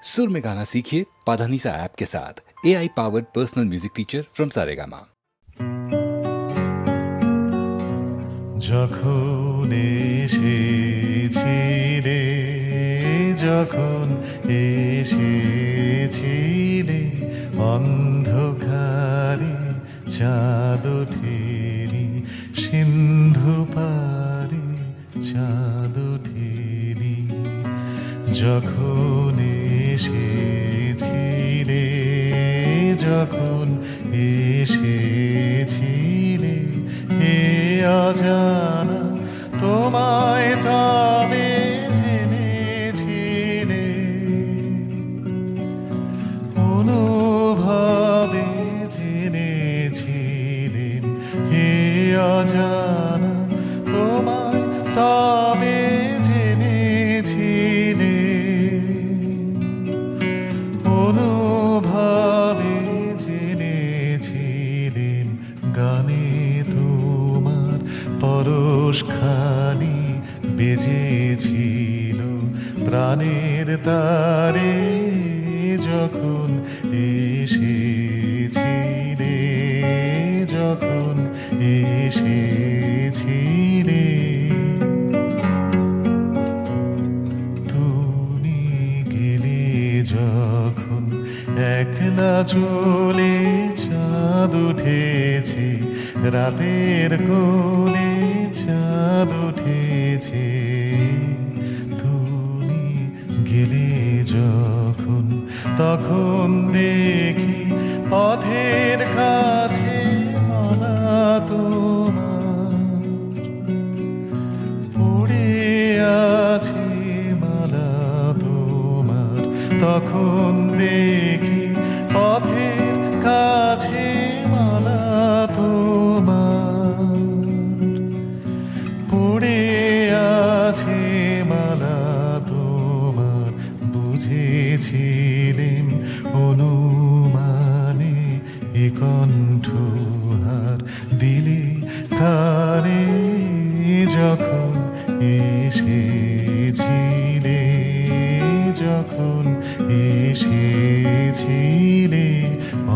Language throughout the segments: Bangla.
सुर में गाना सीखिए पाधानीसा ऐप के साथ। AI powered personal music teacher from Saregama. যখন এসেছিলে, যখন এসেছিলে, অন্ধকারে চাঁদ ওঠেনি, সিন্ধু পারে চাঁদ ওঠেনি। যখন এসেছিলে, যখন এসেছিলে, হে অজানা তোমায় তবে জেনেছিলে, অনুভবে জেনেছিলেন, হে অজানা তোমায় তবে জেনেছিলেন, অনুভবে জেনেছিলেন। গানে তোমার পরশখানি বেজেছিল প্রাণের তারে, যখন এসেছিলে, যখন এসেছিলে। তুমি গেলে যখন একলা চলে, চাঁদ উঠেছে রাতের কোলে, চাঁদ উঠেছে। তুমি গেলে যখন, তখন দেখি পথের কাছে মালা তোমার পড়ে আছে, মালা তোমার। তখন দেখি পথের কাছে মালা তোমার পড়ে আছে, মালা তোমার। বুঝেছিলেন অনুমানে এ কণ্ঠহার দিলে কারে, যখন এসেছিলে, যখন এসেছিলে।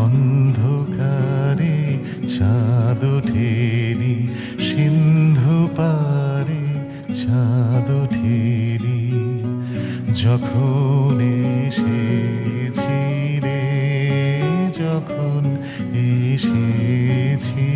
অন্ধকারে চাঁদ ওঠেনি, সিন্ধু পারে চাঁদ ওঠেনি। যখন এসেছিলে, যখন এসেছিলে।